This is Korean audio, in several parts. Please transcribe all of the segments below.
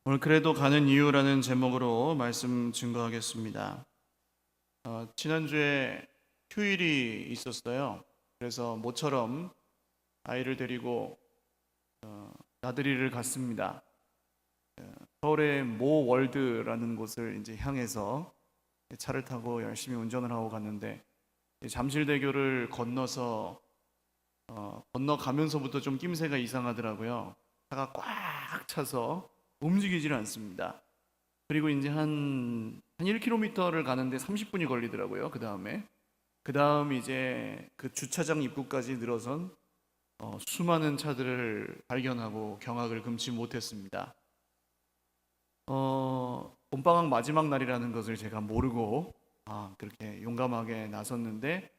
오늘 그래도 가는 이유라는 제목으로 말씀 증거하겠습니다. 지난주에 휴일이 있었어요. 그래서 모처럼 아이를 데리고 나들이를 갔습니다. 서울의 모 월드라는 곳을 이제 향해서 차를 타고 열심히 운전을 하고 갔는데 잠실대교를 건너서 건너가면서부터 좀 낌새가 이상하더라고요. 차가 꽉 차서 움직이질 않습니다. 그리고 이제 한 1km를 가는데 30분이 걸리더라고요. 그 다음 이제 그 주차장 입구까지 늘어선 수많은 차들을 발견하고 경악을 금치 못했습니다. 봄방학 마지막 날이라는 것을 제가 모르고 그렇게 용감하게 나섰는데,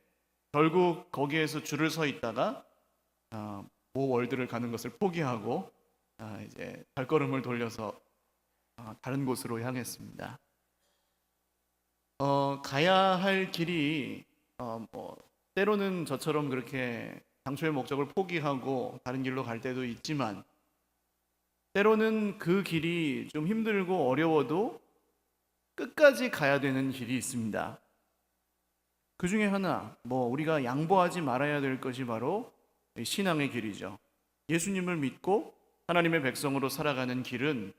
결국 거기에서 줄을 서 있다가 모 월드를 가는 것을 포기하고 이제 발걸음을 돌려서 다른 곳으로 향했습니다. 가야 할 길이 때로는 저처럼 그렇게 당초의 목적을 포기하고 다른 길로 갈 때도 있지만, 때로는 그 길이 좀 힘들고 어려워도 끝까지 가야 되는 길이 있습니다. 그 중에 하나, 우리가 양보하지 말아야 될 것이 바로 신앙의 길이죠. 예수님을 믿고 하나님의 백성으로 살아가는 길은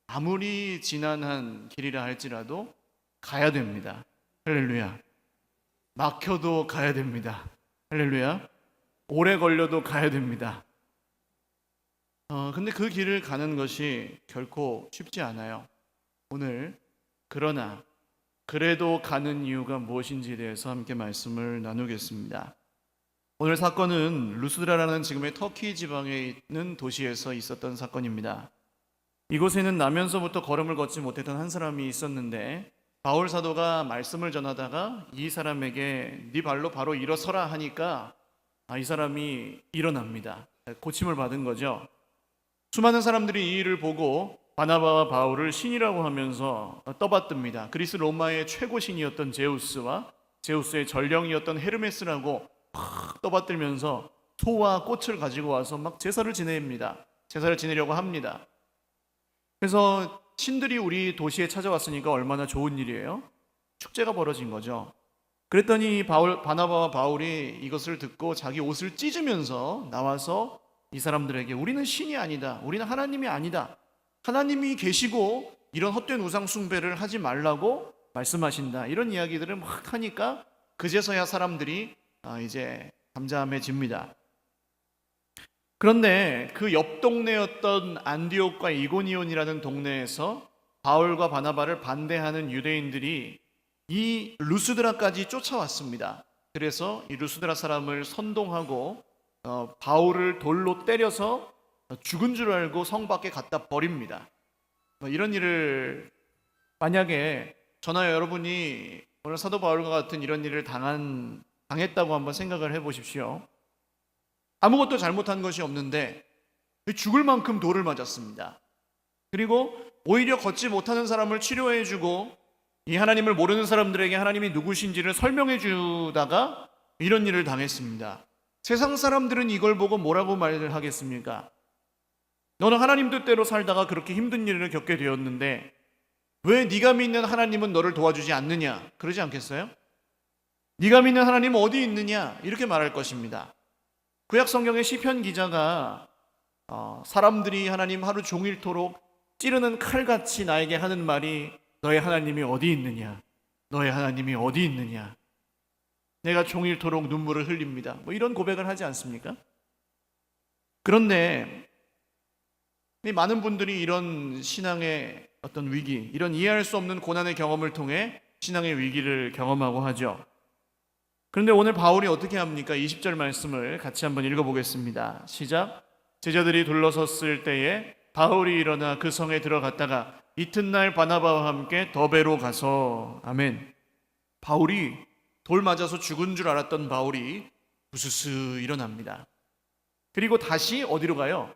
아무리 지난한 길이라 할지라도 가야 됩니다. 할렐루야. 막혀도 가야 됩니다. 할렐루야. 오래 걸려도 가야 됩니다. 근데 그 길을 가는 것이 결코 쉽지 않아요. 오늘 그러나 그래도 가는 이유가 무엇인지에 대해서 함께 말씀을 나누겠습니다. 오늘 사건은 루스드라라는 지금의 터키 지방에 있는 도시에서 있었던 사건입니다. 이곳에는 나면서부터 걸음을 걷지 못했던 한 사람이 있었는데, 바울 사도가 말씀을 전하다가 이 사람에게 네 발로 바로 일어서라 하니까 이 사람이 일어납니다. 고침을 받은 거죠. 수많은 사람들이 이 일을 보고 바나바와 바울을 신이라고 하면서 떠받듭니다. 그리스 로마의 최고 신이었던 제우스와 제우스의 전령이었던 헤르메스라고 팍 떠받들면서 소와 꽃을 가지고 와서 막 제사를 지냅니다. 제사를 지내려고 합니다. 그래서 신들이 우리 도시에 찾아왔으니까 얼마나 좋은 일이에요. 축제가 벌어진 거죠. 그랬더니 바나바와 바울이 이것을 듣고 자기 옷을 찢으면서 나와서 이 사람들에게 우리는 신이 아니다, 우리는 하나님이 아니다, 하나님이 계시고 이런 헛된 우상 숭배를 하지 말라고 말씀하신다, 이런 이야기들을 막 하니까 그제서야 사람들이 이제 잠잠해집니다. 그런데 그 옆 동네였던 안디옥과 이고니온이라는 동네에서 바울과 바나바를 반대하는 유대인들이 이 루스드라까지 쫓아왔습니다. 그래서 이 루스드라 사람을 선동하고 바울을 돌로 때려서 죽은 줄 알고 성 밖에 갖다 버립니다. 이런 일을 만약에 저나 여러분이 오늘 사도 바울과 같은 이런 일을 당했다고 한번 생각을 해보십시오. 아무것도 잘못한 것이 없는데 죽을 만큼 돌을 맞았습니다. 그리고 오히려 걷지 못하는 사람을 치료해주고 이 하나님을 모르는 사람들에게 하나님이 누구신지를 설명해주다가 이런 일을 당했습니다. 세상 사람들은 이걸 보고 뭐라고 말을 하겠습니까? 너는 하나님 뜻대로 살다가 그렇게 힘든 일을 겪게 되었는데 왜 네가 믿는 하나님은 너를 도와주지 않느냐, 그러지 않겠어요? 네가 믿는 하나님은 어디 있느냐, 이렇게 말할 것입니다. 구약 성경의 시편 기자가 사람들이 하나님 하루 종일토록 찌르는 칼같이 나에게 하는 말이 너의 하나님이 어디 있느냐, 너의 하나님이 어디 있느냐, 내가 종일토록 눈물을 흘립니다, 이런 고백을 하지 않습니까? 그런데 많은 분들이 이런 신앙의 어떤 위기, 이런 이해할 수 없는 고난의 경험을 통해 신앙의 위기를 경험하고 하죠. 그런데 오늘 바울이 어떻게 합니까? 20절 말씀을 같이 한번 읽어보겠습니다. 시작. 제자들이 둘러섰을 때에 바울이 일어나 그 성에 들어갔다가 이튿날 바나바와 함께 더베로 가서, 아멘. 바울이 돌 맞아서 죽은 줄 알았던 바울이 부스스 일어납니다. 그리고 다시 어디로 가요?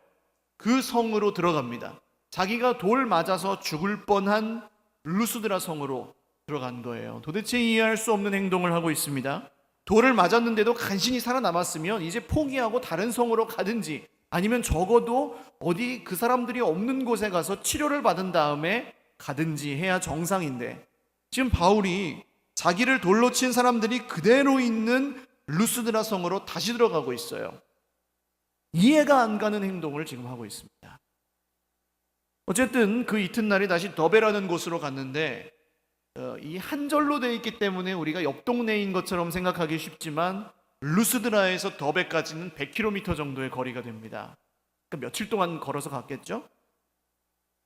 그 성으로 들어갑니다. 자기가 돌 맞아서 죽을 뻔한 루스드라 성으로 들어간 거예요. 도대체 이해할 수 없는 행동을 하고 있습니다. 돌을 맞았는데도 간신히 살아남았으면 이제 포기하고 다른 성으로 가든지 아니면 적어도 어디 그 사람들이 없는 곳에 가서 치료를 받은 다음에 가든지 해야 정상인데, 지금 바울이 자기를 돌로 친 사람들이 그대로 있는 루스드라 성으로 다시 들어가고 있어요. 이해가 안 가는 행동을 지금 하고 있습니다. 어쨌든 그 이튿날에 다시 더베라는 곳으로 갔는데, 이 한절로 되어 있기 때문에 우리가 옆 동네인 것처럼 생각하기 쉽지만 루스드라에서 더베까지는 100km 정도의 거리가 됩니다. 그러니까 며칠 동안 걸어서 갔겠죠?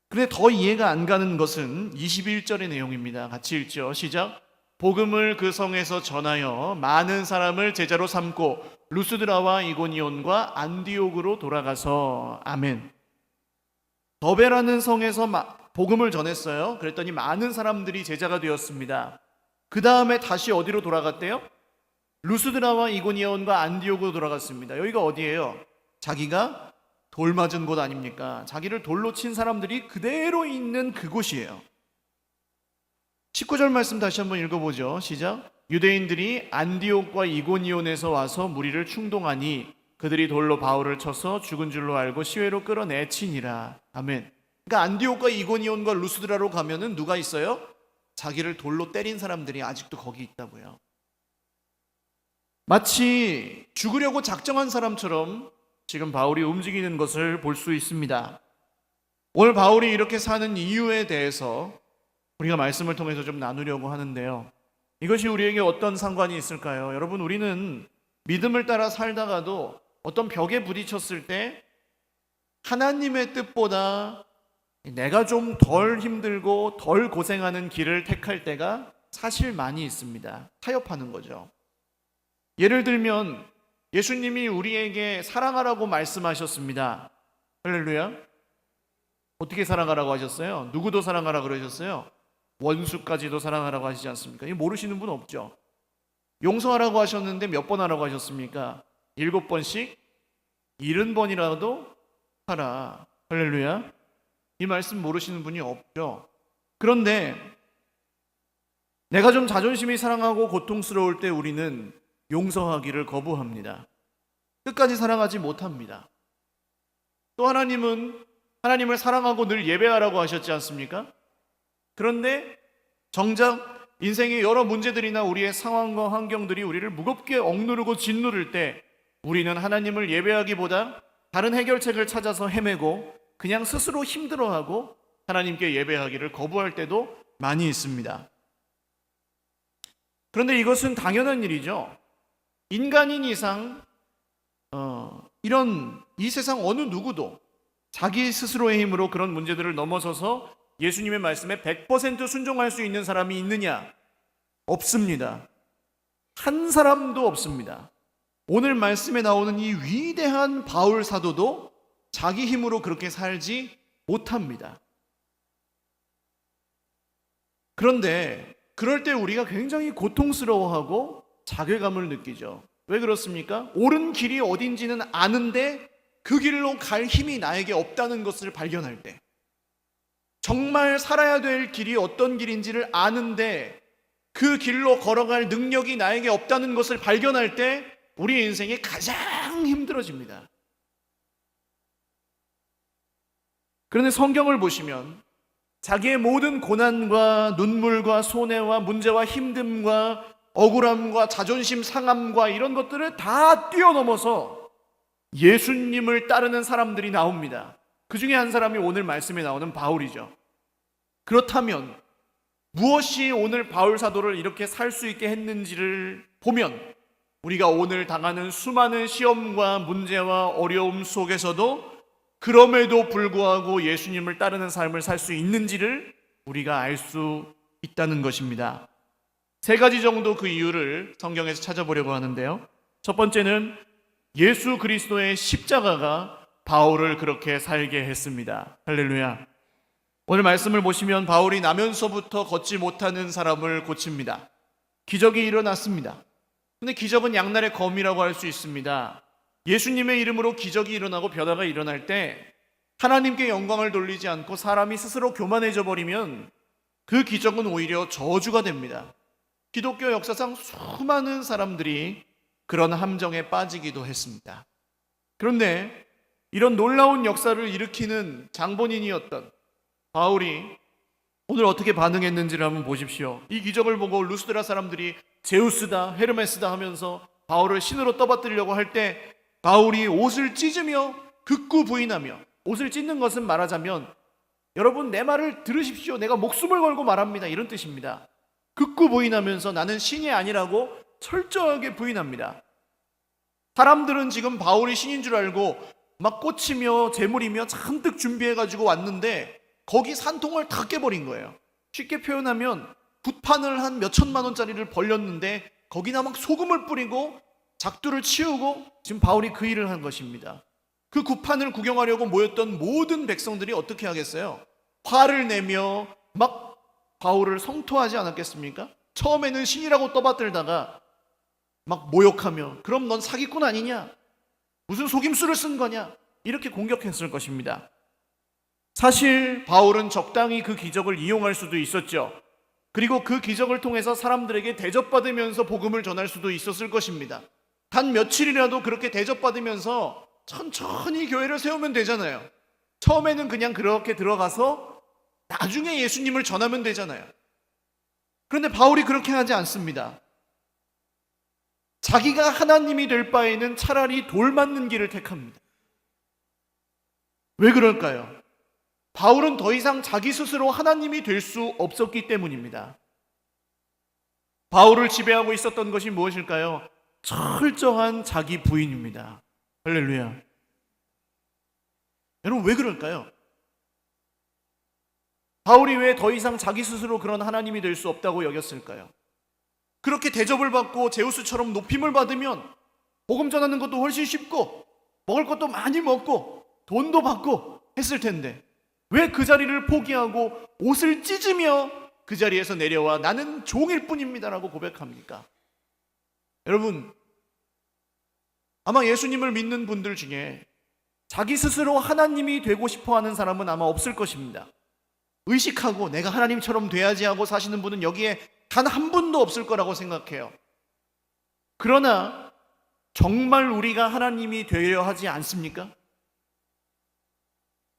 그런데 더 이해가 안 가는 것은 21절의 내용입니다. 같이 읽죠. 시작. 복음을 그 성에서 전하여 많은 사람을 제자로 삼고 루스드라와 이고니온과 안디옥으로 돌아가서. 아멘. 더베라는 성에서 복음을 전했어요. 그랬더니 많은 사람들이 제자가 되었습니다. 그 다음에 다시 어디로 돌아갔대요? 루스드라와 이고니온과 안디옥으로 돌아갔습니다. 여기가 어디예요? 자기가 돌 맞은 곳 아닙니까? 자기를 돌로 친 사람들이 그대로 있는 그곳이에요. 19절 말씀 다시 한번 읽어보죠. 시작. 유대인들이 안디옥과 이고니온에서 와서 무리를 충동하니 그들이 돌로 바울을 쳐서 죽은 줄로 알고 시외로 끌어내치니라. 아멘. 그러니까 안디옥과 이고니온과 루스드라로 가면은 누가 있어요? 자기를 돌로 때린 사람들이 아직도 거기 있다고요. 마치 죽으려고 작정한 사람처럼 지금 바울이 움직이는 것을 볼 수 있습니다. 오늘 바울이 이렇게 사는 이유에 대해서 우리가 말씀을 통해서 좀 나누려고 하는데요. 이것이 우리에게 어떤 상관이 있을까요? 여러분, 우리는 믿음을 따라 살다가도 어떤 벽에 부딪혔을 때 하나님의 뜻보다 내가 좀 덜 힘들고 덜 고생하는 길을 택할 때가 사실 많이 있습니다. 타협하는 거죠. 예를 들면 예수님이 우리에게 사랑하라고 말씀하셨습니다. 할렐루야. 어떻게 사랑하라고 하셨어요? 누구도 사랑하라고 그러셨어요? 원수까지도 사랑하라고 하시지 않습니까? 이거 모르시는 분 없죠? 용서하라고 하셨는데 몇 번 하라고 하셨습니까? 7번씩 70번이라도 하라. 할렐루야. 이 말씀 모르시는 분이 없죠. 그런데 내가 좀 자존심이 상하고 고통스러울 때 우리는 용서하기를 거부합니다. 끝까지 사랑하지 못합니다. 또 하나님은 하나님을 사랑하고 늘 예배하라고 하셨지 않습니까? 그런데 정작 인생의 여러 문제들이나 우리의 상황과 환경들이 우리를 무겁게 억누르고 짓누를 때 우리는 하나님을 예배하기보다 다른 해결책을 찾아서 헤매고 그냥 스스로 힘들어하고 하나님께 예배하기를 거부할 때도 많이 있습니다. 그런데 이것은 당연한 일이죠. 인간인 이상 이런 이 세상 어느 누구도 자기 스스로의 힘으로 그런 문제들을 넘어서서 예수님의 말씀에 100% 순종할 수 있는 사람이 있느냐? 없습니다. 한 사람도 없습니다. 오늘 말씀에 나오는 이 위대한 바울 사도도 자기 힘으로 그렇게 살지 못합니다. 그런데 그럴 때 우리가 굉장히 고통스러워하고 자괴감을 느끼죠. 왜 그렇습니까? 옳은 길이 어딘지는 아는데 그 길로 갈 힘이 나에게 없다는 것을 발견할 때, 정말 살아야 될 길이 어떤 길인지를 아는데 그 길로 걸어갈 능력이 나에게 없다는 것을 발견할 때 우리 인생이 가장 힘들어집니다. 그런데 성경을 보시면 자기의 모든 고난과 눈물과 손해와 문제와 힘듦과 억울함과 자존심 상함과 이런 것들을 다 뛰어넘어서 예수님을 따르는 사람들이 나옵니다. 그 중에 한 사람이 오늘 말씀에 나오는 바울이죠. 그렇다면 무엇이 오늘 바울 사도를 이렇게 살 수 있게 했는지를 보면 우리가 오늘 당하는 수많은 시험과 문제와 어려움 속에서도 그럼에도 불구하고 예수님을 따르는 삶을 살 수 있는지를 우리가 알 수 있다는 것입니다. 3가지 정도 그 이유를 성경에서 찾아보려고 하는데요. 첫 번째는 예수 그리스도의 십자가가 바울을 그렇게 살게 했습니다. 할렐루야. 오늘 말씀을 보시면 바울이 나면서부터 걷지 못하는 사람을 고칩니다. 기적이 일어났습니다. 근데 기적은 양날의 검이라고 할 수 있습니다. 예수님의 이름으로 기적이 일어나고 변화가 일어날 때 하나님께 영광을 돌리지 않고 사람이 스스로 교만해져 버리면 그 기적은 오히려 저주가 됩니다. 기독교 역사상 수많은 사람들이 그런 함정에 빠지기도 했습니다. 그런데 이런 놀라운 역사를 일으키는 장본인이었던 바울이 오늘 어떻게 반응했는지를 한번 보십시오. 이 기적을 보고 루스드라 사람들이 제우스다 헤르메스다 하면서 바울을 신으로 떠받들려고 할 때 바울이 옷을 찢으며 극구 부인하며, 옷을 찢는 것은 말하자면 여러분 내 말을 들으십시오, 내가 목숨을 걸고 말합니다, 이런 뜻입니다. 극구 부인하면서 나는 신이 아니라고 철저하게 부인합니다. 사람들은 지금 바울이 신인 줄 알고 막 꽃이며 재물이며 잔뜩 준비해가지고 왔는데 거기 산통을 다 깨버린 거예요. 쉽게 표현하면 붓판을 한 몇천만 원짜리를 벌렸는데 거기다 막 소금을 뿌리고 작두를 치우고 지금 바울이 그 일을 한 것입니다. 그 굿판을 구경하려고 모였던 모든 백성들이 어떻게 하겠어요? 화를 내며 막 바울을 성토하지 않았겠습니까? 처음에는 신이라고 떠받들다가 막 모욕하며 그럼 넌 사기꾼 아니냐? 무슨 속임수를 쓴 거냐? 이렇게 공격했을 것입니다. 사실 바울은 적당히 그 기적을 이용할 수도 있었죠. 그리고 그 기적을 통해서 사람들에게 대접받으면서 복음을 전할 수도 있었을 것입니다. 단 며칠이라도 그렇게 대접받으면서 천천히 교회를 세우면 되잖아요. 처음에는 그냥 그렇게 들어가서 나중에 예수님을 전하면 되잖아요. 그런데 바울이 그렇게 하지 않습니다. 자기가 하나님이 될 바에는 차라리 돌 맞는 길을 택합니다. 왜 그럴까요? 바울은 더 이상 자기 스스로 하나님이 될 수 없었기 때문입니다. 바울을 지배하고 있었던 것이 무엇일까요? 철저한 자기 부인입니다. 할렐루야. 여러분 왜 그럴까요? 바울이 왜 더 이상 자기 스스로 그런 하나님이 될 수 없다고 여겼을까요? 그렇게 대접을 받고 제우스처럼 높임을 받으면 복음 전하는 것도 훨씬 쉽고 먹을 것도 많이 먹고 돈도 받고 했을 텐데 왜 그 자리를 포기하고 옷을 찢으며 그 자리에서 내려와 나는 종일 뿐입니다라고 고백합니까? 여러분 아마 예수님을 믿는 분들 중에 자기 스스로 하나님이 되고 싶어하는 사람은 아마 없을 것입니다. 의식하고 내가 하나님처럼 돼야지 하고 사시는 분은 여기에 단 한 분도 없을 거라고 생각해요. 그러나 정말 우리가 하나님이 되려 하지 않습니까?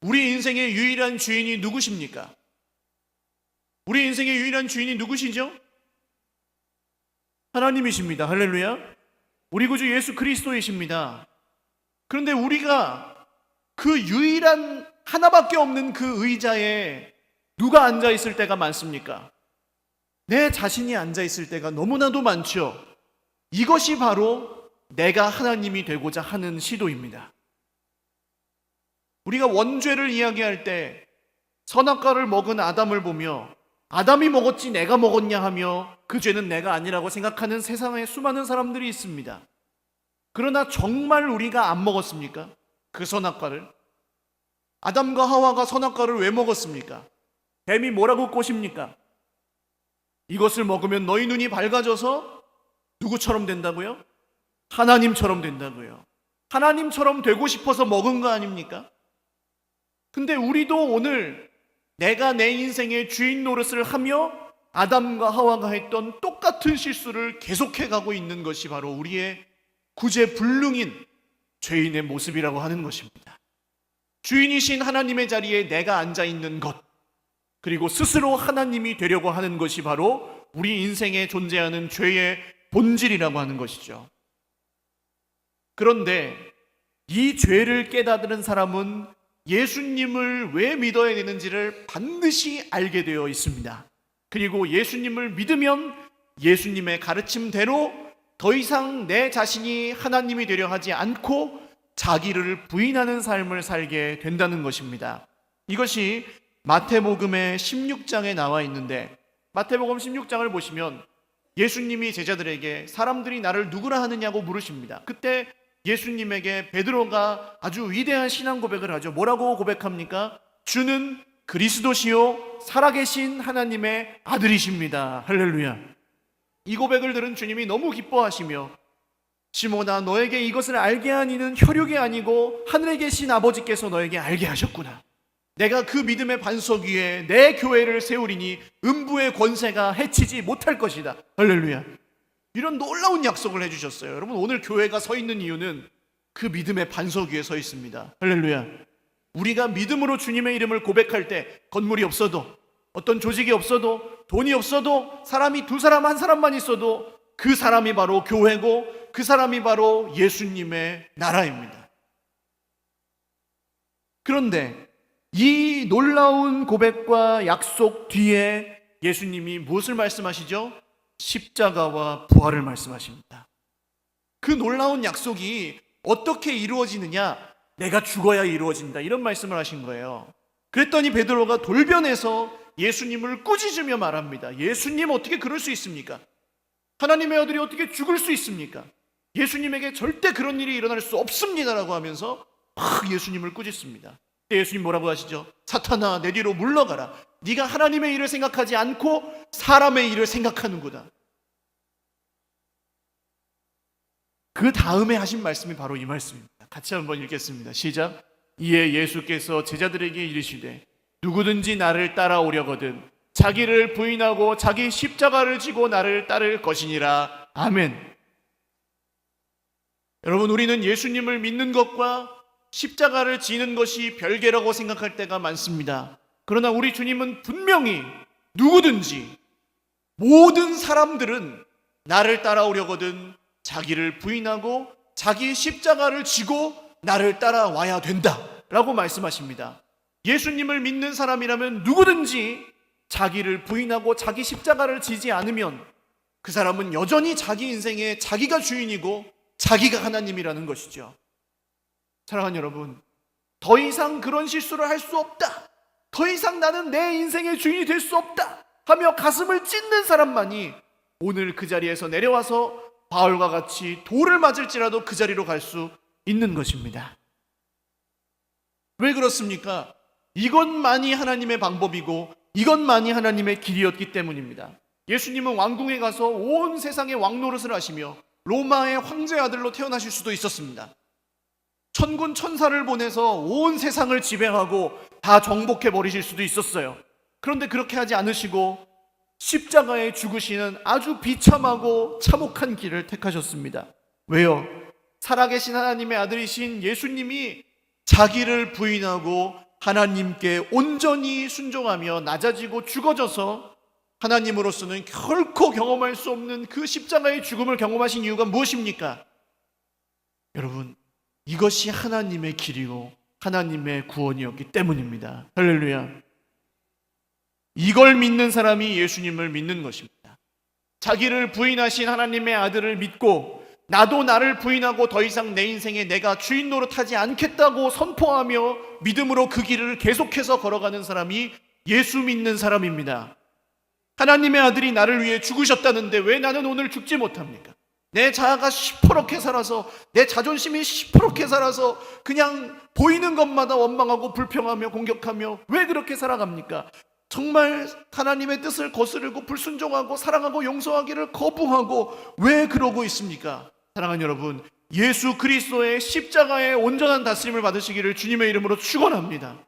우리 인생의 유일한 주인이 누구십니까? 우리 인생의 유일한 주인이 누구시죠? 하나님이십니다. 할렐루야. 우리 구주 예수 그리스도이십니다. 그런데 우리가 그 유일한 하나밖에 없는 그 의자에 누가 앉아 있을 때가 많습니까? 내 자신이 앉아 있을 때가 너무나도 많죠. 이것이 바로 내가 하나님이 되고자 하는 시도입니다. 우리가 원죄를 이야기할 때 선악과를 먹은 아담을 보며 아담이 먹었지 내가 먹었냐 하며 그 죄는 내가 아니라고 생각하는 세상에 수많은 사람들이 있습니다. 그러나 정말 우리가 안 먹었습니까? 그 선악과를? 아담과 하와가 선악과를 왜 먹었습니까? 뱀이 뭐라고 꼬십니까? 이것을 먹으면 너희 눈이 밝아져서 누구처럼 된다고요? 하나님처럼 된다고요. 하나님처럼 되고 싶어서 먹은 거 아닙니까? 근데 우리도 오늘 내가 내 인생의 주인 노릇을 하며 아담과 하와가 했던 똑같은 실수를 계속해 가고 있는 것이 바로 우리의 구제불능인 죄인의 모습이라고 하는 것입니다. 주인이신 하나님의 자리에 내가 앉아 있는 것, 그리고 스스로 하나님이 되려고 하는 것이 바로 우리 인생에 존재하는 죄의 본질이라고 하는 것이죠. 그런데 이 죄를 깨닫는 사람은 예수님을 왜 믿어야 되는지를 반드시 알게 되어 있습니다. 그리고 예수님을 믿으면 예수님의 가르침대로 더 이상 내 자신이 하나님이 되려 하지 않고 자기를 부인하는 삶을 살게 된다는 것입니다. 이것이 마태복음의 16장에 나와 있는데, 마태복음 16장을 보시면 예수님이 제자들에게 사람들이 나를 누구라 하느냐고 물으십니다. 그때 예수님에게 베드로가 아주 위대한 신앙 고백을 하죠. 뭐라고 고백합니까? 주는 그리스도시요 살아계신 하나님의 아들이십니다. 할렐루야. 이 고백을 들은 주님이 너무 기뻐하시며, 시몬아 너에게 이것을 알게 한 이는 혈육이 아니고 하늘에 계신 아버지께서 너에게 알게 하셨구나. 내가 그 믿음의 반석 위에 내 교회를 세우리니 음부의 권세가 해치지 못할 것이다. 할렐루야. 이런 놀라운 약속을 해주셨어요. 여러분 오늘 교회가 서 있는 이유는 그 믿음의 반석 위에 서 있습니다. 할렐루야. 우리가 믿음으로 주님의 이름을 고백할 때 건물이 없어도, 어떤 조직이 없어도, 돈이 없어도, 사람이 두 사람 한 사람만 있어도 그 사람이 바로 교회고 그 사람이 바로 예수님의 나라입니다. 그런데 이 놀라운 고백과 약속 뒤에 예수님이 무엇을 말씀하시죠? 십자가와 부활을 말씀하십니다. 그 놀라운 약속이 어떻게 이루어지느냐? 내가 죽어야 이루어진다, 이런 말씀을 하신 거예요. 그랬더니 베드로가 돌변해서 예수님을 꾸짖으며 말합니다. 예수님, 어떻게 그럴 수 있습니까? 하나님의 아들이 어떻게 죽을 수 있습니까? 예수님에게 절대 그런 일이 일어날 수 없습니다라고 하면서 막 예수님을 꾸짖습니다. 예수님 뭐라고 하시죠? 사탄아, 내 뒤로 물러가라. 네가 하나님의 일을 생각하지 않고 사람의 일을 생각하는구나. 그 다음에 하신 말씀이 바로 이 말씀입니다. 같이 한번 읽겠습니다. 시작. 이에 예수께서 제자들에게 이르시되 누구든지 나를 따라오려거든 자기를 부인하고 자기 십자가를 지고 나를 따를 것이니라. 아멘. 여러분, 우리는 예수님을 믿는 것과 십자가를 지는 것이 별개라고 생각할 때가 많습니다. 그러나 우리 주님은 분명히 누구든지, 모든 사람들은 나를 따라오려거든 자기를 부인하고 자기 십자가를 지고 나를 따라와야 된다라고 말씀하십니다. 예수님을 믿는 사람이라면 누구든지 자기를 부인하고 자기 십자가를 지지 않으면 그 사람은 여전히 자기 인생에 자기가 주인이고 자기가 하나님이라는 것이죠. 사랑하는 여러분, 더 이상 그런 실수를 할 수 없다, 더 이상 나는 내 인생의 주인이 될 수 없다 하며 가슴을 찢는 사람만이 오늘 그 자리에서 내려와서 바울과 같이 돌을 맞을지라도 그 자리로 갈 수 있는 것입니다. 왜 그렇습니까? 이것만이 하나님의 방법이고 이것만이 하나님의 길이었기 때문입니다. 예수님은 왕궁에 가서 온 세상의 왕노릇을 하시며 로마의 황제의 아들로 태어나실 수도 있었습니다. 천군 천사를 보내서 온 세상을 지배하고 다 정복해 버리실 수도 있었어요. 그런데 그렇게 하지 않으시고 십자가에 죽으시는 아주 비참하고 참혹한 길을 택하셨습니다. 왜요? 살아계신 하나님의 아들이신 예수님이 자기를 부인하고 하나님께 온전히 순종하며 낮아지고 죽어져서 하나님으로서는 결코 경험할 수 없는 그 십자가의 죽음을 경험하신 이유가 무엇입니까? 여러분, 이것이 하나님의 길이고 하나님의 구원이었기 때문입니다. 할렐루야. 이걸 믿는 사람이 예수님을 믿는 것입니다. 자기를 부인하신 하나님의 아들을 믿고 나도 나를 부인하고 더 이상 내 인생에 내가 주인 노릇하지 않겠다고 선포하며 믿음으로 그 길을 계속해서 걸어가는 사람이 예수 믿는 사람입니다. 하나님의 아들이 나를 위해 죽으셨다는데 왜 나는 오늘 죽지 못합니까? 내 자아가 시퍼렇게 살아서, 내 자존심이 시퍼렇게 살아서 그냥 보이는 것마다 원망하고 불평하며 공격하며 왜 그렇게 살아갑니까? 정말 하나님의 뜻을 거스르고 불순종하고 사랑하고 용서하기를 거부하고 왜 그러고 있습니까? 사랑하는 여러분, 예수 그리스도의 십자가의 온전한 다스림을 받으시기를 주님의 이름으로 축원합니다.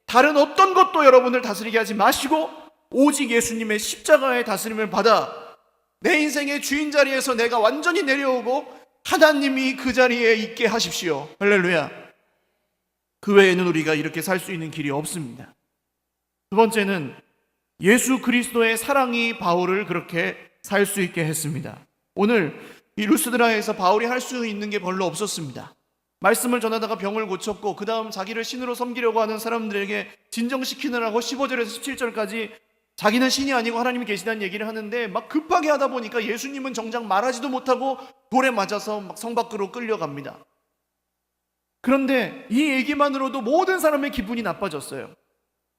다른 어떤 것도 여러분을 다스리게 하지 마시고 오직 예수님의 십자가의 다스림을 받아 내 인생의 주인 자리에서 내가 완전히 내려오고 하나님이 그 자리에 있게 하십시오. 할렐루야. 그 외에는 우리가 이렇게 살 수 있는 길이 없습니다. 두 번째는 예수 그리스도의 사랑이 바울을 그렇게 살 수 있게 했습니다. 오늘 이 루스드라에서 바울이 할 수 있는 게 별로 없었습니다. 말씀을 전하다가 병을 고쳤고 그 다음 자기를 신으로 섬기려고 하는 사람들에게 진정시키느라고 15절에서 17절까지 자기는 신이 아니고 하나님이 계시다는 얘기를 하는데 막 급하게 하다 보니까 예수님은 정작 말하지도 못하고 돌에 맞아서 막 성 밖으로 끌려갑니다. 그런데 이 얘기만으로도 모든 사람의 기분이 나빠졌어요.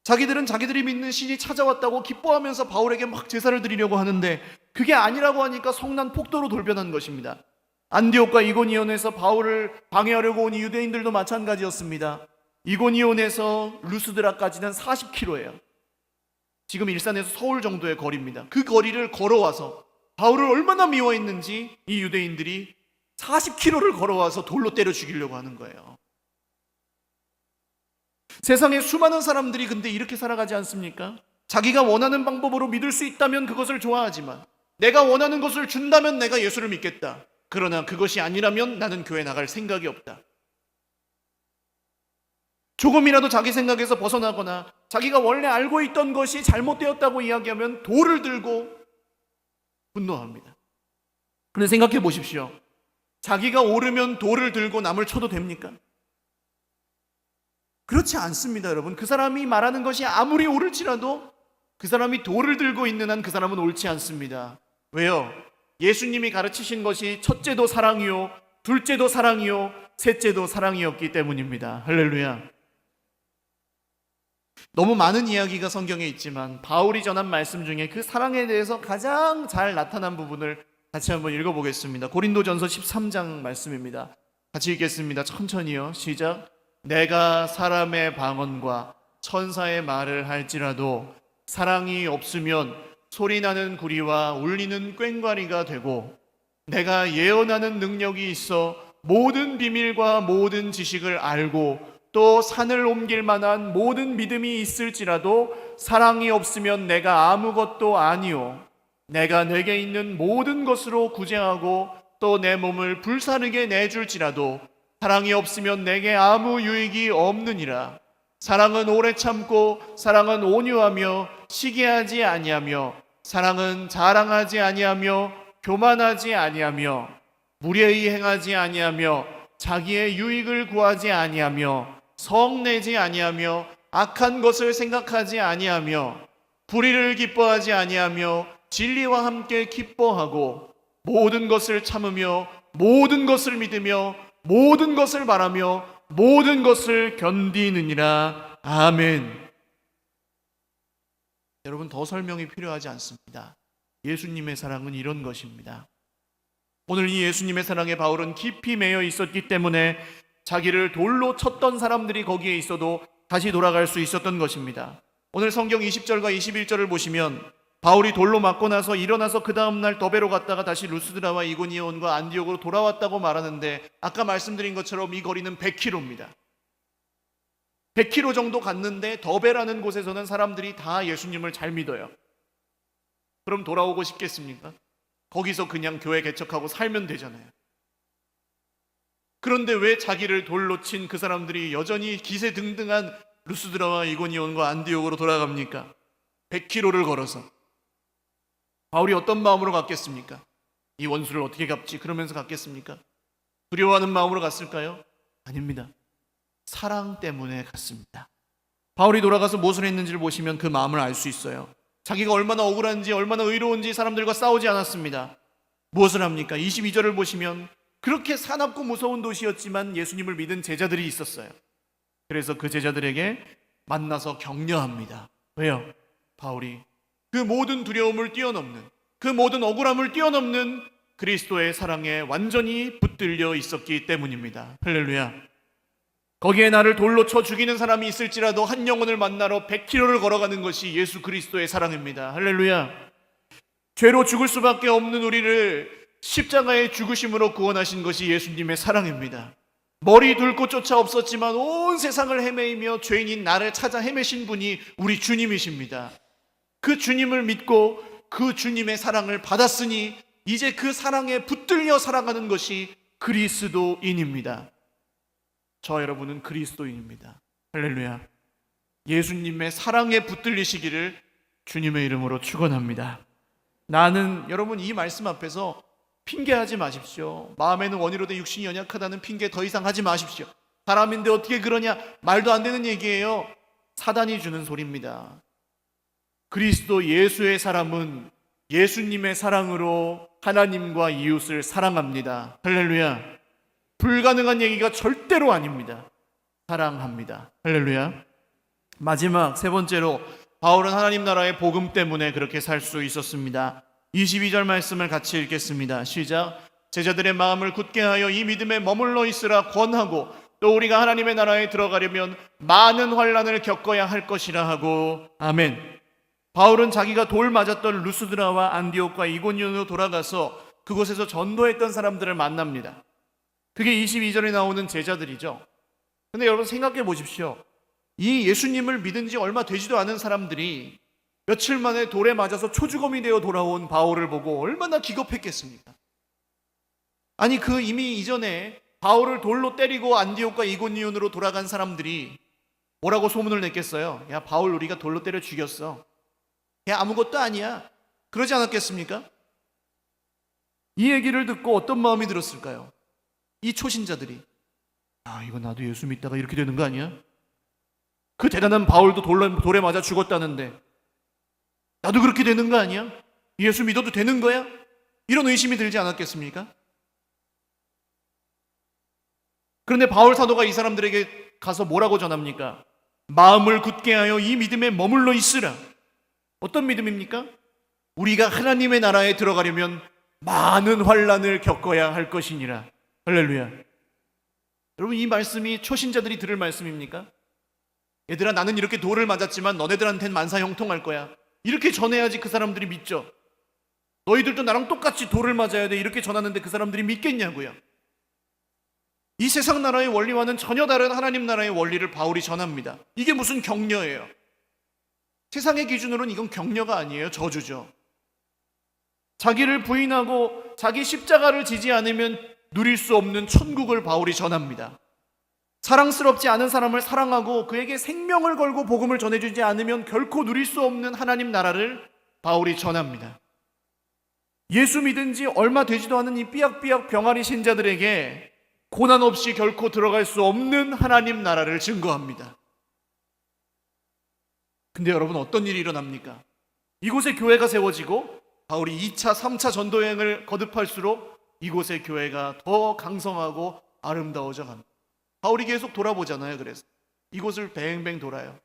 자기들은 자기들이 믿는 신이 찾아왔다고 기뻐하면서 바울에게 막 제사를 드리려고 하는데 그게 아니라고 하니까 성난 폭도로 돌변한 것입니다. 안디옥과 이고니온에서 바울을 방해하려고 온 유대인들도 마찬가지였습니다. 이고니온에서 루스드라까지는 40km예요. 지금 일산에서 서울 정도의 거리입니다. 그 거리를 걸어와서 바울을 얼마나 미워했는지 이 유대인들이 40km를 걸어와서 돌로 때려 죽이려고 하는 거예요. 세상에 수많은 사람들이 근데 이렇게 살아가지 않습니까? 자기가 원하는 방법으로 믿을 수 있다면 그것을 좋아하지만 내가 원하는 것을 준다면 내가 예수를 믿겠다. 그러나 그것이 아니라면 나는 교회 나갈 생각이 없다. 조금이라도 자기 생각에서 벗어나거나 자기가 원래 알고 있던 것이 잘못되었다고 이야기하면 돌을 들고 분노합니다. 그런데 생각해 보십시오. 자기가 옳으면 돌을 들고 남을 쳐도 됩니까? 그렇지 않습니다, 여러분. 그 사람이 말하는 것이 아무리 옳을지라도 그 사람이 돌을 들고 있는 한 그 사람은 옳지 않습니다. 왜요? 예수님이 가르치신 것이 첫째도 사랑이요, 둘째도 사랑이요, 셋째도 사랑이었기 때문입니다. 할렐루야. 너무 많은 이야기가 성경에 있지만 바울이 전한 말씀 중에 그 사랑에 대해서 가장 잘 나타난 부분을 같이 한번 읽어보겠습니다. 고린도전서 13장 말씀입니다. 같이 읽겠습니다. 천천히요. 시작. 내가 사람의 방언과 천사의 말을 할지라도 사랑이 없으면 소리나는 구리와 울리는 꽹과리가 되고, 내가 예언하는 능력이 있어 모든 비밀과 모든 지식을 알고 또 산을 옮길 만한 모든 믿음이 있을지라도 사랑이 없으면 내가 아무것도 아니요, 내가 내게 있는 모든 것으로 구제하고 또 내 몸을 불사르게 내줄지라도 사랑이 없으면 내게 아무 유익이 없느니라. 사랑은 오래 참고 사랑은 온유하며 시기하지 아니하며 사랑은 자랑하지 아니하며 교만하지 아니하며 무례히 행하지 아니하며 자기의 유익을 구하지 아니하며 성내지 아니하며 악한 것을 생각하지 아니하며 불의를 기뻐하지 아니하며 진리와 함께 기뻐하고 모든 것을 참으며 모든 것을 믿으며 모든 것을 바라며 모든 것을 견디느니라. 아멘. 여러분, 더 설명이 필요하지 않습니다. 예수님의 사랑은 이런 것입니다. 오늘 이 예수님의 사랑에 바울은 깊이 매여 있었기 때문에 자기를 돌로 쳤던 사람들이 거기에 있어도 다시 돌아갈 수 있었던 것입니다. 오늘 성경 20절과 21절을 보시면 바울이 돌로 맞고 나서 일어나서 그 다음날 더베로 갔다가 다시 루스드라와 이고니온과 안디옥으로 돌아왔다고 말하는데, 아까 말씀드린 것처럼 이 거리는 100km입니다. 100km 정도 갔는데 더베라는 곳에서는 사람들이 다 예수님을 잘 믿어요. 그럼 돌아오고 싶겠습니까? 거기서 그냥 교회 개척하고 살면 되잖아요. 그런데 왜 자기를 돌로 친 그 사람들이 여전히 기세등등한 루스드라와 이고니온과 안디옥으로 돌아갑니까? 100km를 걸어서. 바울이 어떤 마음으로 갔겠습니까? 이 원수를 어떻게 갚지? 그러면서 갔겠습니까? 두려워하는 마음으로 갔을까요? 아닙니다. 사랑 때문에 갔습니다. 바울이 돌아가서 무엇을 했는지를 보시면 그 마음을 알 수 있어요. 자기가 얼마나 억울한지, 얼마나 의로운지 사람들과 싸우지 않았습니다. 무엇을 합니까? 22절을 보시면 그렇게 사납고 무서운 도시였지만 예수님을 믿은 제자들이 있었어요. 그래서 그 제자들에게 만나서 격려합니다. 왜요? 바울이 그 모든 두려움을 뛰어넘는, 그 모든 억울함을 뛰어넘는 그리스도의 사랑에 완전히 붙들려 있었기 때문입니다. 할렐루야. 거기에 나를 돌로 쳐 죽이는 사람이 있을지라도 한 영혼을 만나러 100km를 걸어가는 것이 예수 그리스도의 사랑입니다. 할렐루야. 죄로 죽을 수밖에 없는 우리를 십자가의 죽으심으로 구원하신 것이 예수님의 사랑입니다. 머리 둘 곳조차 없었지만 온 세상을 헤매이며 죄인인 나를 찾아 헤매신 분이 우리 주님이십니다. 그 주님을 믿고 그 주님의 사랑을 받았으니 이제 그 사랑에 붙들려 살아가는 것이 그리스도인입니다. 저 여러분은 그리스도인입니다. 할렐루야. 예수님의 사랑에 붙들리시기를 주님의 이름으로 축원합니다. 나는, 여러분, 이 말씀 앞에서 핑계하지 마십시오. 마음에는 원이로되 육신이 연약하다는 핑계 더 이상 하지 마십시오. 사람인데 어떻게 그러냐, 말도 안 되는 얘기예요. 사단이 주는 소리입니다. 그리스도 예수의 사람은 예수님의 사랑으로 하나님과 이웃을 사랑합니다. 할렐루야. 불가능한 얘기가 절대로 아닙니다. 사랑합니다. 할렐루야. 마지막 세 번째로 바울은 하나님 나라의 복음 때문에 그렇게 살 수 있었습니다. 22절 말씀을 같이 읽겠습니다. 시작. 제자들의 마음을 굳게 하여 이 믿음에 머물러 있으라 권하고 또 우리가 하나님의 나라에 들어가려면 많은 환난을 겪어야 할 것이라 하고. 아멘. 바울은 자기가 돌 맞았던 루스드라와 안디옥과 이고니온으로 돌아가서 그곳에서 전도했던 사람들을 만납니다. 그게 22절에 나오는 제자들이죠. 근데 여러분 생각해 보십시오. 이 예수님을 믿은 지 얼마 되지도 않은 사람들이 며칠 만에 돌에 맞아서 초주검이 되어 돌아온 바울을 보고 얼마나 기겁했겠습니까? 아니 그 이미 이전에 바울을 돌로 때리고 안디옥과 이고니온으로 돌아간 사람들이 뭐라고 소문을 냈겠어요? 야, 바울 우리가 돌로 때려 죽였어. 야, 아무것도 아니야. 그러지 않았겠습니까? 이 얘기를 듣고 어떤 마음이 들었을까요? 이 초신자들이, 아, 이거 나도 예수 믿다가 이렇게 되는 거 아니야? 그 대단한 바울도 돌에 맞아 죽었다는데 나도 그렇게 되는 거 아니야? 예수 믿어도 되는 거야? 이런 의심이 들지 않았겠습니까? 그런데 바울 사도가 이 사람들에게 가서 뭐라고 전합니까? 마음을 굳게 하여 이 믿음에 머물러 있으라. 어떤 믿음입니까? 우리가 하나님의 나라에 들어가려면 많은 환난을 겪어야 할 것이니라. 할렐루야. 여러분, 이 말씀이 초신자들이 들을 말씀입니까? 얘들아, 나는 이렇게 돌을 맞았지만 너네들한텐 만사 형통할 거야. 이렇게 전해야지 그 사람들이 믿죠. 너희들도 나랑 똑같이 돌을 맞아야 돼. 이렇게 전하는데 그 사람들이 믿겠냐고요. 이 세상 나라의 원리와는 전혀 다른 하나님 나라의 원리를 바울이 전합니다. 이게 무슨 격려예요? 세상의 기준으로는 이건 격려가 아니에요. 저주죠. 자기를 부인하고 자기 십자가를 지지 않으면 누릴 수 없는 천국을 바울이 전합니다. 사랑스럽지 않은 사람을 사랑하고 그에게 생명을 걸고 복음을 전해주지 않으면 결코 누릴 수 없는 하나님 나라를 바울이 전합니다. 예수 믿은 지 얼마 되지도 않은 이 삐약삐약 병아리 신자들에게 고난 없이 결코 들어갈 수 없는 하나님 나라를 증거합니다. 근데 여러분, 어떤 일이 일어납니까? 이곳에 교회가 세워지고 바울이 2차, 3차 전도 여행을 거듭할수록 이곳의 교회가 더 강성하고 아름다워져 갑니다. 바울이 계속 돌아보잖아요. 그래서 이곳을 뱅뱅 돌아요.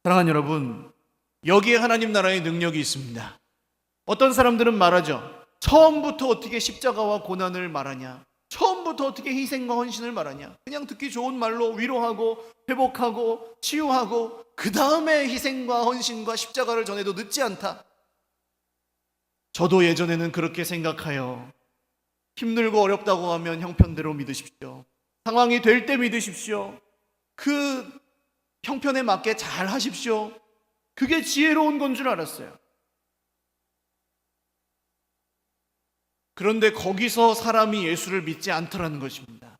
사랑하는 여러분, 여기에 하나님 나라의 능력이 있습니다. 어떤 사람들은 말하죠. 처음부터 어떻게 십자가와 고난을 말하냐? 처음부터 어떻게 희생과 헌신을 말하냐? 그냥 듣기 좋은 말로 위로하고 회복하고 치유하고 그 다음에 희생과 헌신과 십자가를 전해도 늦지 않다. 저도 예전에는 그렇게 생각하여 힘들고 어렵다고 하면 형편대로 믿으십시오. 상황이 될 때 믿으십시오. 그 형편에 맞게 잘 하십시오. 그게 지혜로운 건 줄 알았어요. 그런데 거기서 사람이 예수를 믿지 않더라는 것입니다.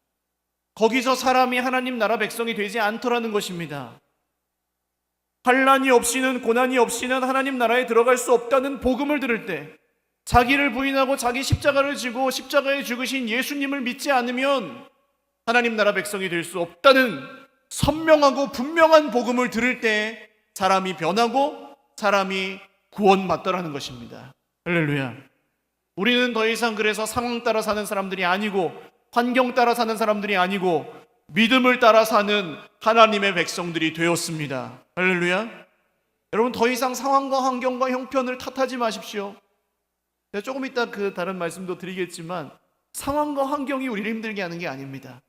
거기서 사람이 하나님 나라 백성이 되지 않더라는 것입니다. 환난이 없이는, 고난이 없이는 하나님 나라에 들어갈 수 없다는 복음을 들을 때, 자기를 부인하고 자기 십자가를 지고 십자가에 죽으신 예수님을 믿지 않으면 하나님 나라 백성이 될 수 없다는 선명하고 분명한 복음을 들을 때 사람이 변하고 사람이 구원받더라는 것입니다. 할렐루야. 우리는 더 이상 그래서 상황 따라 사는 사람들이 아니고 환경 따라 사는 사람들이 아니고 믿음을 따라 사는 하나님의 백성들이 되었습니다. 할렐루야. 여러분, 더 이상 상황과 환경과 형편을 탓하지 마십시오. 제가 조금 이따 그 다른 말씀도 드리겠지만 상황과 환경이 우리를 힘들게 하는 게 아닙니다.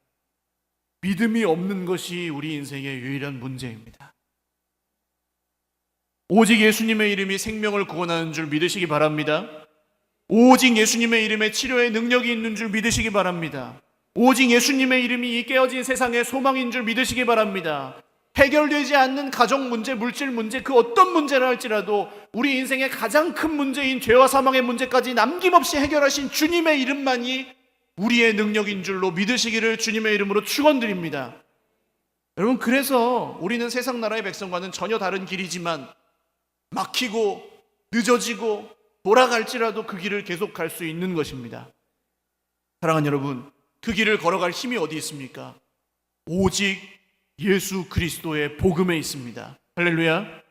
믿음이 없는 것이 우리 인생의 유일한 문제입니다. 오직 예수님의 이름이 생명을 구원하는 줄 믿으시기 바랍니다. 오직 예수님의 이름에 치료의 능력이 있는 줄 믿으시기 바랍니다. 오직 예수님의 이름이 이 깨어진 세상의 소망인 줄 믿으시기 바랍니다. 해결되지 않는 가정 문제, 물질 문제, 그 어떤 문제라 할지라도 우리 인생의 가장 큰 문제인 죄와 사망의 문제까지 남김없이 해결하신 주님의 이름만이 우리의 능력인 줄로 믿으시기를 주님의 이름으로 축원드립니다. 여러분, 그래서 우리는 세상 나라의 백성과는 전혀 다른 길이지만 막히고 늦어지고 돌아갈지라도 그 길을 계속 갈 수 있는 것입니다. 사랑하는 여러분, 그 길을 걸어갈 힘이 어디 있습니까? 오직 예수 그리스도의 복음에 있습니다. 할렐루야.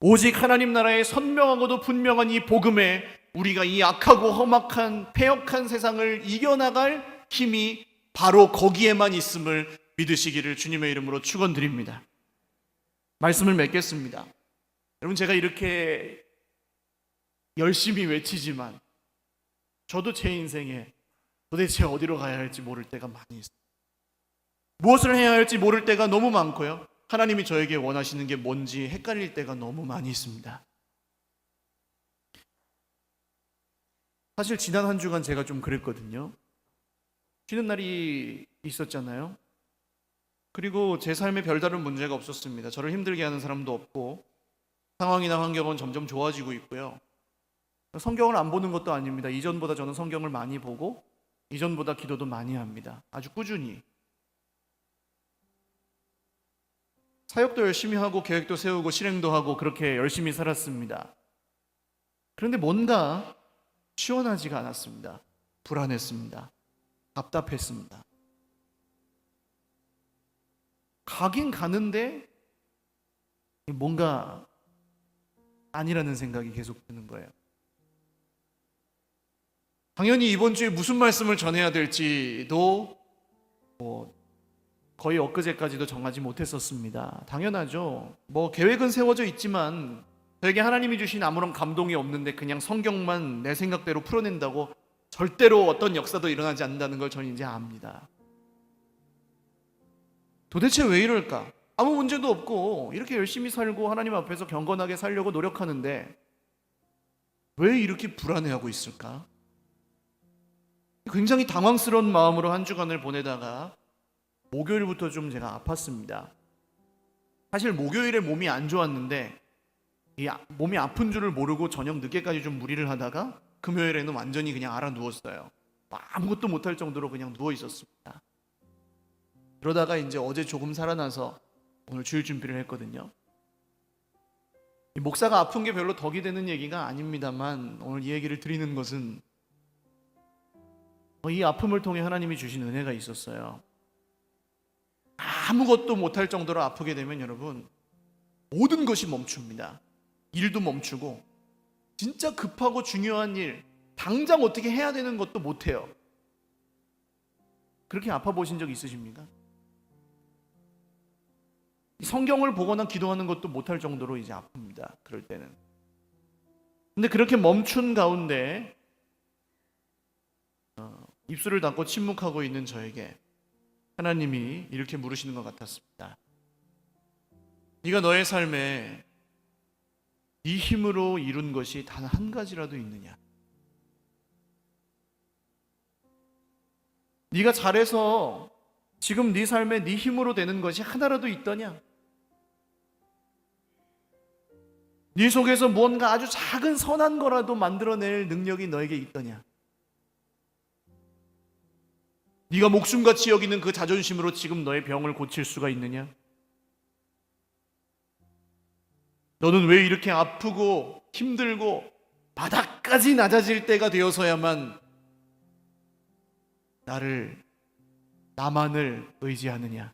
오직 하나님 나라의 선명하고도 분명한 이 복음에 우리가 이 악하고 험악한 패역한 세상을 이겨나갈 힘이 바로 거기에만 있음을 믿으시기를 주님의 이름으로 축원드립니다. 말씀을 맺겠습니다. 여러분, 제가 이렇게 열심히 외치지만 저도 제 인생에 도대체 어디로 가야 할지 모를 때가 많이 있어요. 무엇을 해야 할지 모를 때가 너무 많고요. 하나님이 저에게 원하시는 게 뭔지 헷갈릴 때가 너무 많이 있습니다. 사실 지난 한 주간 제가 좀 그랬거든요. 쉬는 날이 있었잖아요. 그리고 제 삶에 별다른 문제가 없었습니다. 저를 힘들게 하는 사람도 없고 상황이나 환경은 점점 좋아지고 있고요. 성경을 안 보는 것도 아닙니다. 이전보다 저는 성경을 많이 보고 이전보다 기도도 많이 합니다. 아주 꾸준히. 사역도 열심히 하고 계획도 세우고 실행도 하고 그렇게 열심히 살았습니다. 그런데 뭔가 시원하지가 않았습니다. 불안했습니다. 답답했습니다. 가긴 가는데 뭔가 아니라는 생각이 계속 드는 거예요. 당연히 이번 주에 무슨 말씀을 전해야 될지도 거의 엊그제까지도 정하지 못했었습니다. 당연하죠. 계획은 세워져 있지만 저에게 하나님이 주신 아무런 감동이 없는데 그냥 성경만 내 생각대로 풀어낸다고 절대로 어떤 역사도 일어나지 않는다는 걸 저는 이제 압니다. 도대체 왜 이럴까? 아무 문제도 없고 이렇게 열심히 살고 하나님 앞에서 경건하게 살려고 노력하는데 왜 이렇게 불안해하고 있을까? 굉장히 당황스러운 마음으로 한 주간을 보내다가 목요일부터 좀 제가 아팠습니다. 사실 목요일에 몸이 안 좋았는데 이 몸이 아픈 줄을 모르고 저녁 늦게까지 좀 무리를 하다가 금요일에는 완전히 그냥 알아 누웠어요. 아무것도 못할 정도로 그냥 누워 있었습니다. 그러다가 이제 어제 조금 살아나서 오늘 주일 준비를 했거든요. 이 목사가 아픈 게 별로 덕이 되는 얘기가 아닙니다만 오늘 이 얘기를 드리는 것은 이 아픔을 통해 하나님이 주신 은혜가 있었어요. 아무것도 못할 정도로 아프게 되면 여러분 모든 것이 멈춥니다. 일도 멈추고 진짜 급하고 중요한 일 당장 어떻게 해야 되는 것도 못해요. 그렇게 아파 보신 적 있으십니까? 성경을 보거나 기도하는 것도 못할 정도로 이제 아픕니다. 그럴 때는. 근데 그렇게 멈춘 가운데 입술을 닫고 침묵하고 있는 저에게 하나님이 이렇게 물으시는 것 같았습니다. 네가 너의 삶에 네 힘으로 이룬 것이 단 한 가지라도 있느냐? 네가 잘해서 지금 네 삶에 네 힘으로 되는 것이 하나라도 있더냐? 네 속에서 무언가 아주 작은 선한 거라도 만들어낼 능력이 너에게 있더냐? 네가 목숨같이 여기는 그 자존심으로 지금 너의 병을 고칠 수가 있느냐? 너는 왜 이렇게 아프고 힘들고 바닥까지 낮아질 때가 되어서야만 나만을 의지하느냐?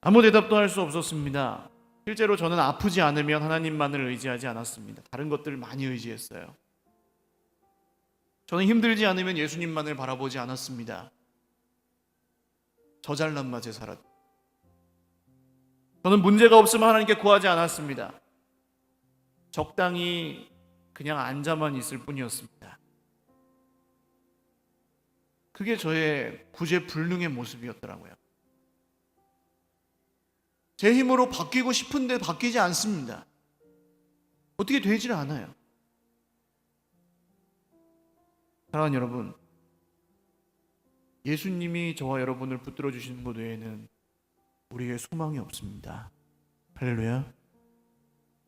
아무 대답도 할 수 없었습니다. 실제로 저는 아프지 않으면 하나님만을 의지하지 않았습니다. 다른 것들을 많이 의지했어요. 저는 힘들지 않으면 예수님만을 바라보지 않았습니다. 저 잘난 맛에 살았죠. 저는 문제가 없으면 하나님께 구하지 않았습니다. 적당히 그냥 앉아만 있을 뿐이었습니다. 그게 저의 구제불능의 모습이었더라고요. 제 힘으로 바뀌고 싶은데 바뀌지 않습니다. 어떻게 되질 않아요. 사랑하는 여러분, 예수님이 저와 여러분을 붙들어 주시는 것 외에는 우리의 소망이 없습니다. 할렐루야.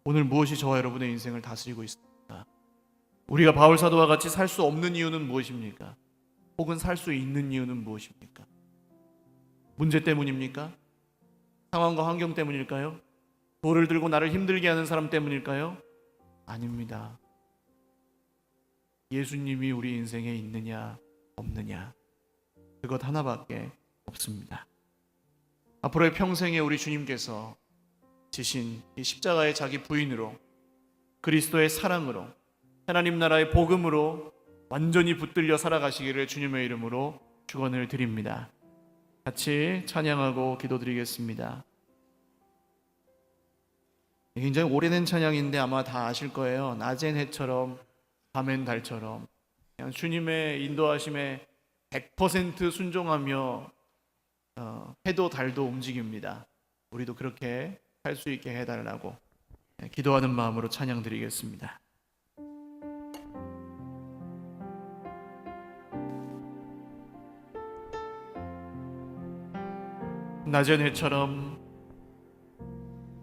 오늘 무엇이 저와 여러분의 인생을 다스리고 있습니까? 우리가 바울 사도와 같이 살 수 없는 이유는 무엇입니까? 혹은 살 수 있는 이유는 무엇입니까? 문제 때문입니까? 상황과 환경 때문일까요? 돌을 들고 나를 힘들게 하는 사람 때문일까요? 아닙니다. 예수님이 우리 인생에 있느냐 없느냐, 그것 하나밖에 없습니다. 앞으로의 평생에 우리 주님께서 지신 이 십자가의 자기 부인으로, 그리스도의 사랑으로, 하나님 나라의 복음으로 완전히 붙들려 살아가시기를 주님의 이름으로 축원을 드립니다. 같이 찬양하고 기도드리겠습니다. 굉장히 오래된 찬양인데 아마 다 아실 거예요. 낮엔 해처럼 밤엔 달처럼. 그냥 주님의 인도하심에 100% 순종하며 해도 달도 움직입니다. 우리도 그렇게 할 수 있게 해달라고 기도하는 마음으로 찬양 드리겠습니다. 낮은 해처럼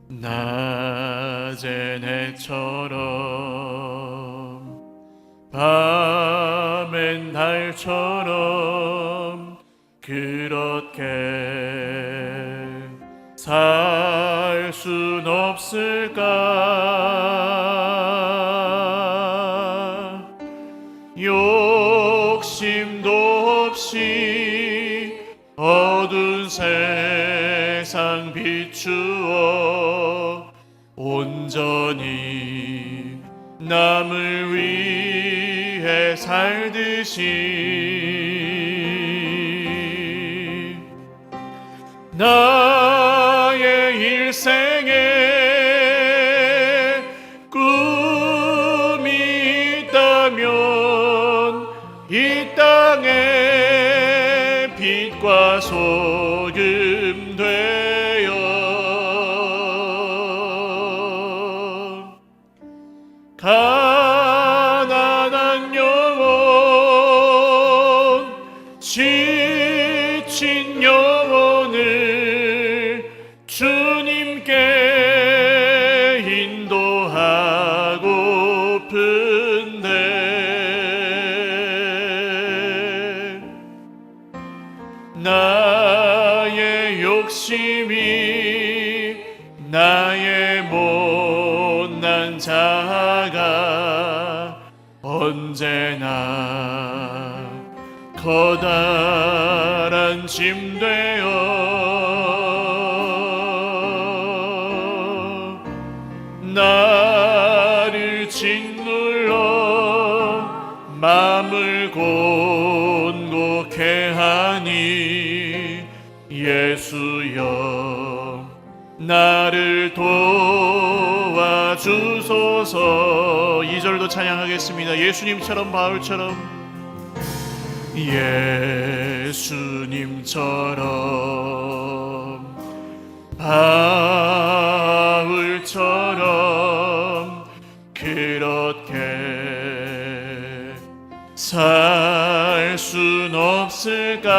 낮엔 해처럼 밤엔 달처럼 그렇게 살 순 없을까? 욕심도 없이 어두운 세상 비추어 온전히 남을 위해 살듯이 나의 일생에 꿈이 있다면 이 땅에 빛과 소금 되어 가난한 영혼 지친 영혼을 주님께 인도하고픈데 나의 욕심이 나의 못난 자아가 언제나 커다란 짐 되어 나를 짓눌러 마음을 곤곡해 하니 예수여 나를 도와주소서. 2절도 찬양하겠습니다. 예수님처럼 바울처럼 예수님처럼 바울처럼 그렇게 살 순 없을까?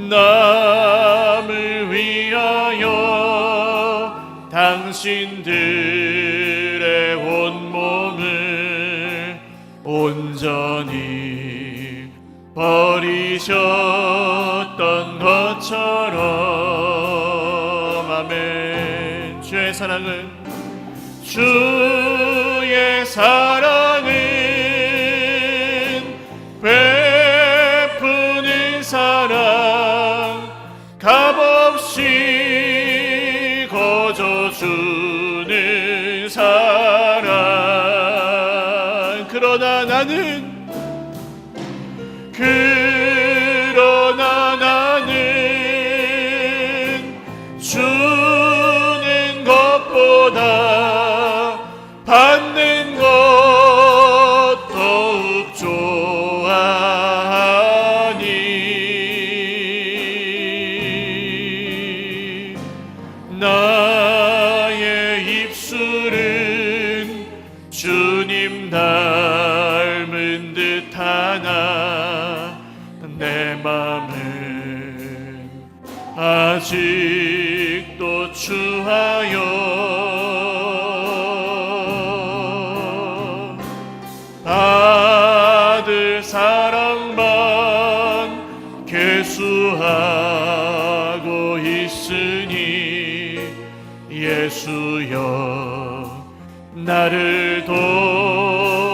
남을 위하여 당신들의 온몸을 온전히 버리셨던 것처럼 아멘. 주의 사랑은 베푸는 사랑 값없이 거저주는 사랑 그러나 나는 주는 것보다 받는 것 더욱 좋아하니 나의 입술은 주님 닮은 듯하나 내 맘은 아직도 추하여 받을 사랑만 계수하고 있으니 예수여 나를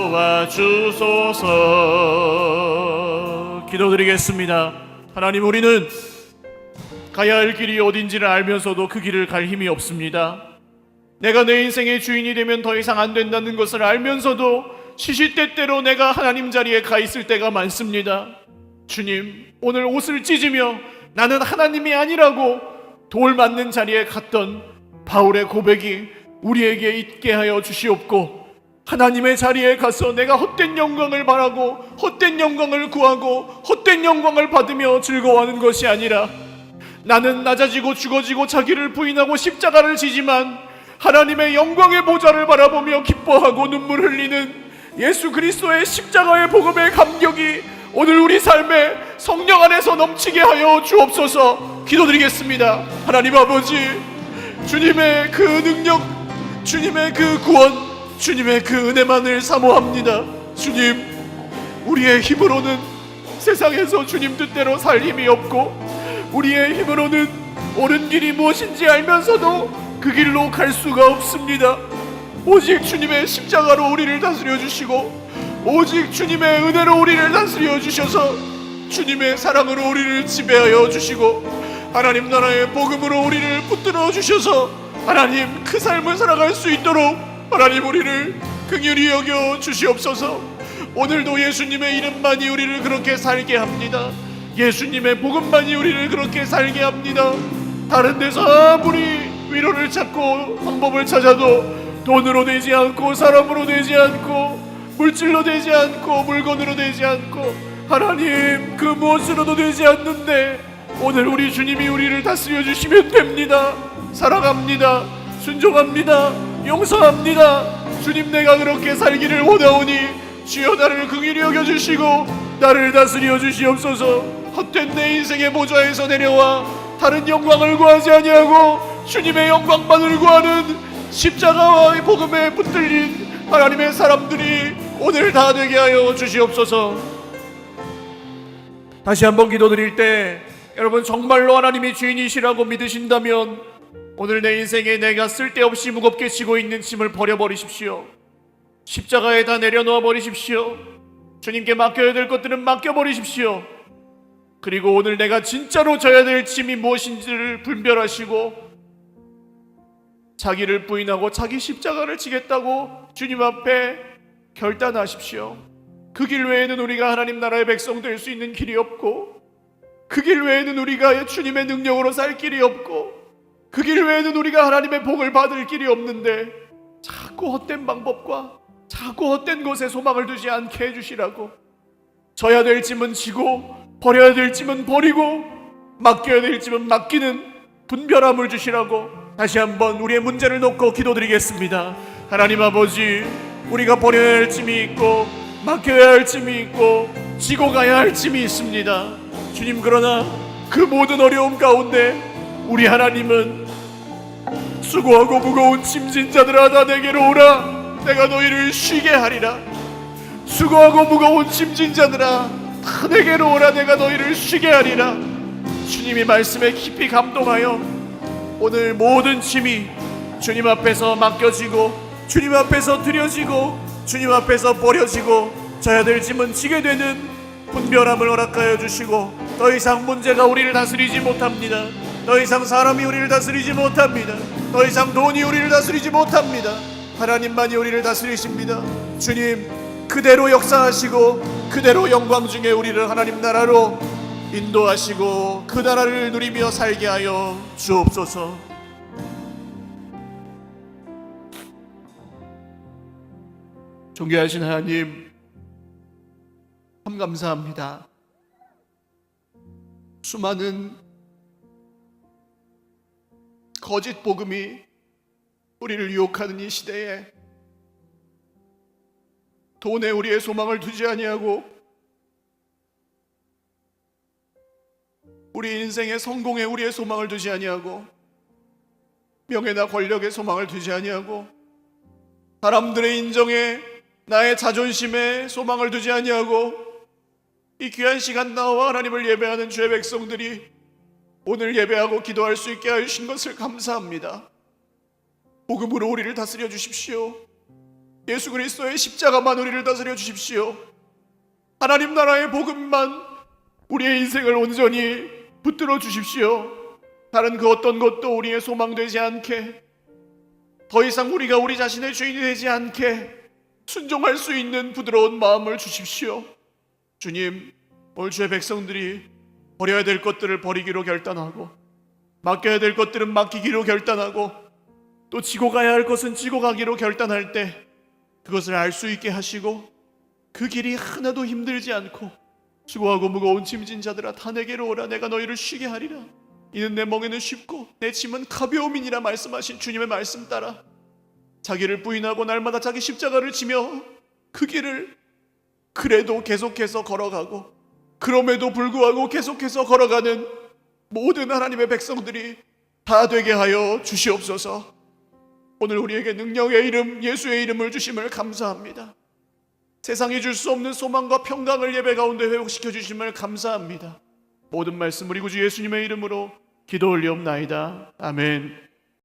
도와주소서. 기도드리겠습니다. 하나님, 우리는 가야 할 길이 어딘지를 알면서도 그 길을 갈 힘이 없습니다. 내가 내 인생의 주인이 되면 더 이상 안 된다는 것을 알면서도 시시때때로 내가 하나님 자리에 가 있을 때가 많습니다. 주님, 오늘 옷을 찢으며 나는 하나님이 아니라고 돌 맞는 자리에 갔던 바울의 고백이 우리에게 있게 하여 주시옵고, 하나님의 자리에 가서 내가 헛된 영광을 바라고 헛된 영광을 구하고 헛된 영광을 받으며 즐거워하는 것이 아니라, 나는 낮아지고 죽어지고 자기를 부인하고 십자가를 지지만 하나님의 영광의 보좌를 바라보며 기뻐하고 눈물 흘리는 예수 그리스도의 십자가의 복음의 감격이 오늘 우리 삶에 성령 안에서 넘치게 하여 주옵소서. 기도드리겠습니다. 하나님 아버지, 주님의 그 능력, 주님의 그 구원, 주님의 그 은혜만을 사모합니다. 주님, 우리의 힘으로는 세상에서 주님 뜻대로 살 힘이 없고, 우리의 힘으로는 옳은 길이 무엇인지 알면서도 그 길로 갈 수가 없습니다. 오직 주님의 십자가로 우리를 다스려 주시고, 오직 주님의 은혜로 우리를 다스려 주셔서 주님의 사랑으로 우리를 지배하여 주시고, 하나님 나라의 복음으로 우리를 붙들어 주셔서 하나님 그 삶을 살아갈 수 있도록 하나님 우리를 긍휼히 여겨 주시옵소서. 오늘도 예수님의 이름만이 우리를 그렇게 살게 합니다. 예수님의 복음만이 우리를 그렇게 살게 합니다. 다른 데서 아무리 위로를 찾고 방법을 찾아도 돈으로 되지 않고, 사람으로 되지 않고, 물질로 되지 않고, 물건으로 되지 않고, 하나님 그 무엇으로도 되지 않는데 오늘 우리 주님이 우리를 다스려 주시면 됩니다. 사랑합니다. 순종합니다. 용서합니다. 주님, 내가 그렇게 살기를 원하오니 주여 나를 긍휼히 여겨주시고 나를 다스려 주시옵소서. 헛된 내 인생의 보좌에서 내려와 다른 영광을 구하지 아니하고 주님의 영광만을 구하는 십자가와 복음에 붙들린 하나님의 사람들이 오늘 다 되게 하여 주시옵소서. 다시 한번 기도드릴 때 여러분 정말로 하나님이 주인이시라고 믿으신다면 오늘 내 인생에 내가 쓸데없이 무겁게 지고 있는 짐을 버려버리십시오. 십자가에 다 내려놓아 버리십시오. 주님께 맡겨야 될 것들은 맡겨버리십시오. 그리고 오늘 내가 진짜로 져야 될 짐이 무엇인지를 분별하시고 자기를 부인하고 자기 십자가를 지겠다고 주님 앞에 결단하십시오. 그 길 외에는 우리가 하나님 나라의 백성 될 수 있는 길이 없고, 그 길 외에는 우리가 주님의 능력으로 살 길이 없고, 그 길 외에는 우리가 하나님의 복을 받을 길이 없는데 자꾸 헛된 방법과 자꾸 헛된 것에 소망을 두지 않게 해주시라고. 져야 될 짐은 지고 버려야 될 짐은 버리고 맡겨야 될 짐은 맡기는 분별함을 주시라고 다시 한번 우리의 문제를 놓고 기도드리겠습니다. 하나님 아버지, 우리가 버려야 할 짐이 있고 맡겨야 할 짐이 있고 지고 가야 할 짐이 있습니다. 주님, 그러나 그 모든 어려움 가운데 우리 하나님은 수고하고 무거운 짐진 자들아 다 내게로 오라, 내가 너희를 쉬게 하리라. 수고하고 무거운 짐진 자들아 다 내게로 오라, 내가 너희를 쉬게 하리라. 주님이 말씀에 깊이 감동하여 오늘 모든 짐이 주님 앞에서 맡겨지고 주님 앞에서 드려지고 주님 앞에서 버려지고 져야 될 짐은 지게 되는 분별함을 허락하여 주시고, 더 이상 문제가 우리를 다스리지 못합니다. 더 이상 사람이 우리를 다스리지 못합니다. 더 이상 돈이 우리를 다스리지 못합니다. 하나님만이 우리를 다스리십니다. 주님, 그대로 역사하시고 그대로 영광 중에 우리를 하나님 나라로 인도하시고 그 나라를 누리며 살게 하여 주옵소서. 존귀하신 하나님, 참 감사합니다. 수많은 거짓 복음이 우리를 유혹하는 이 시대에 돈에 우리의 소망을 두지 아니하고 우리 인생의 성공에 우리의 소망을 두지 아니하고 명예나 권력에 소망을 두지 아니하고 사람들의 인정에 나의 자존심에 소망을 두지 아니하고 이 귀한 시간 나와 하나님을 예배하는 주의 백성들이 오늘 예배하고 기도할 수 있게 하신 것을 감사합니다. 복음으로 우리를 다스려 주십시오. 예수 그리스도의 십자가만 우리를 다스려 주십시오. 하나님 나라의 복음만 우리의 인생을 온전히 붙들어 주십시오. 다른 그 어떤 것도 우리의 소망되지 않게, 더 이상 우리가 우리 자신의 주인이 되지 않게 순종할 수 있는 부드러운 마음을 주십시오. 주님, 오늘 주의 백성들이 버려야 될 것들을 버리기로 결단하고 맡겨야 될 것들은 맡기기로 결단하고 또 지고 가야 할 것은 지고 가기로 결단할 때 그것을 알 수 있게 하시고 그 길이 하나도 힘들지 않고 수고하고 무거운 짐진 자들아 다 내게로 오라, 내가 너희를 쉬게 하리라. 이는 내 멍에는 쉽고 내 짐은 가벼움이니라 말씀하신 주님의 말씀 따라 자기를 부인하고 날마다 자기 십자가를 지며 그 길을 그래도 계속해서 걸어가고 그럼에도 불구하고 계속해서 걸어가는 모든 하나님의 백성들이 다 되게 하여 주시옵소서. 오늘 우리에게 능력의 이름, 예수의 이름을 주심을 감사합니다. 세상이 줄 수 없는 소망과 평강을 예배 가운데 회복시켜 주심을 감사합니다. 모든 말씀 우리 구주 예수님의 이름으로 기도 올리옵나이다. 아멘.